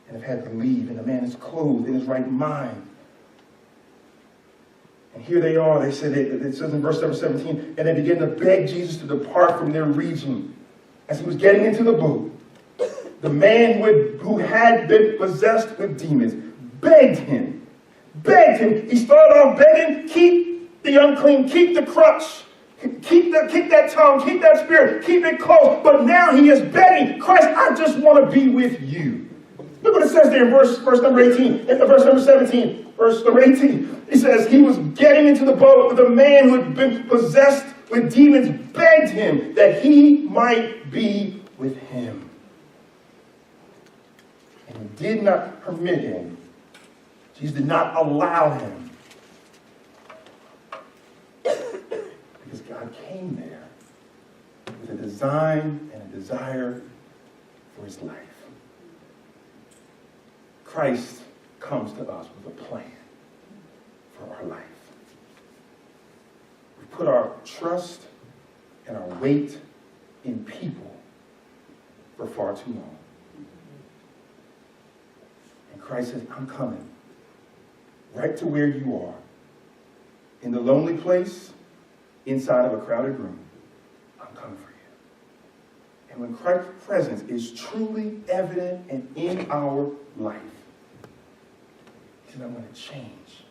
and have had to leave, and the man is clothed in his right mind. And here they are, it says in verse number 17, and they began to beg Jesus to depart from their region. As he was getting into the boat, the man who had been possessed with demons begged him. He started off begging, keep the unclean, keep the crutch, keep that tongue, keep that spirit, keep it close. But now he is begging, Christ, I just want to be with you. Look what it says there in verse number 18, verse number 17, verse number 18. It says, he was getting into the boat with a man who had been possessed with demons, begged him that he might be with him. And he did not permit him. Jesus did not allow him. Because God came there with a design and a desire for his life. Christ comes to us with a plan for our life. We put our trust and our weight in people for far too long. And Christ says, I'm coming right to where you are, in the lonely place, inside of a crowded room. I'm coming for you. And when Christ's presence is truly evident and in our life, he said, I'm going to change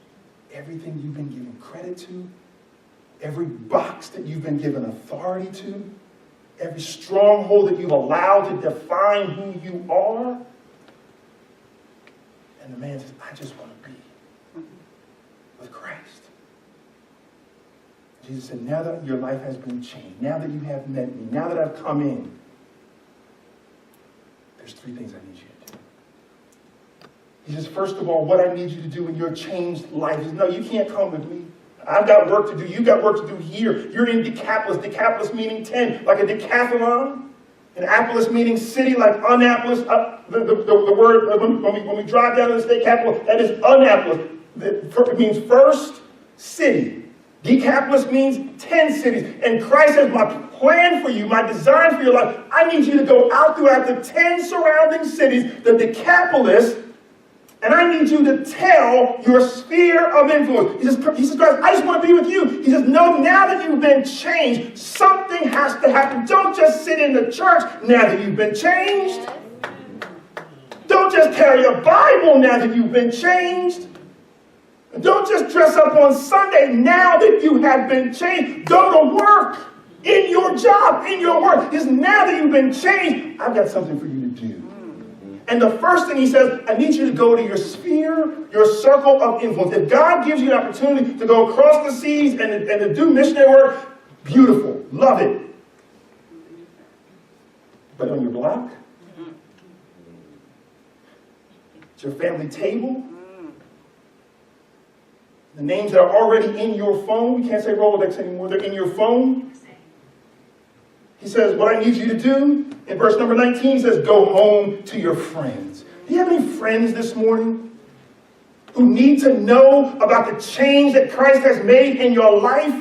everything you've been given credit to, every box that you've been given authority to, every stronghold that you've allowed to define who you are. And the man says, I just want to be with Christ. Jesus said, now that your life has been changed, now that you have met me, now that I've come in, there's three things I need you to do. He says, first of all, what I need you to do in your changed life is, no, you can't come with me. I've got work to do. You've got work to do here. You're in Decapolis. Decapolis meaning 10, like a decathlon. And Annapolis meaning city, like Annapolis. The word, when we drive down to the state capital, that is Annapolis. It means first city. Decapolis means 10 cities. And Christ says, my plan for you, my design for your life, I need you to go out throughout the 10 surrounding cities, the Decapolis, and I need you to tell your sphere of influence. He says, Christ, I just want to be with you. He says, no, now that you've been changed, something has to happen. Don't just sit in the church now that you've been changed. Don't just carry a Bible now that you've been changed. Don't just dress up on Sunday now that you have been changed. Go to work in your job, in your work. He says, now that you've been changed, I've got something for you to do. And the first thing he says, I need you to go to your sphere, your circle of influence. If God gives you an opportunity to go across the seas and to do missionary work, beautiful. Love it. But on your block, at your family table, the names that are already in your phone, we can't say Rolodex anymore, they're in your phone. He says, what I need you to do, in verse number 19, he says, go home to your friends. Do you have any friends this morning who need to know about the change that Christ has made in your life?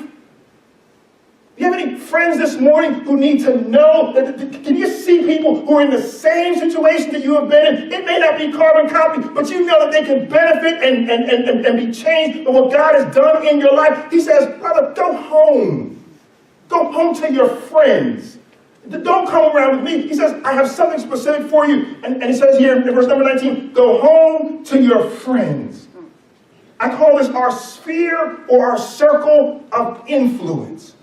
Do you have any friends this morning who need to know that? Can you see people who are in the same situation that you have been in? It may not be carbon copy, but you know that they can benefit and be changed by what God has done in your life. He says, brother, go home. Go home to your friends. Don't come around with me. He says, I have something specific for you. And he says here in verse number 19, go home to your friends. I call this our sphere or our circle of influence.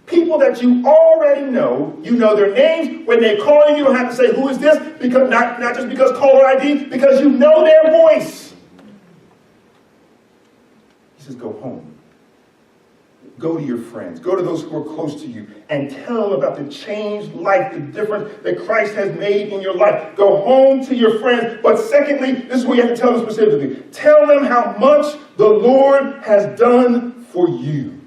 People that you already know. You know their names. When they call you, you don't have to say, who is this? Because not just because caller ID, because you know their voice. He says, go home. Go to your friends. Go to those who are close to you and tell them about the changed life, the difference that Christ has made in your life. Go home to your friends. But secondly, this is what you have to tell them specifically. Tell them how much the Lord has done for you.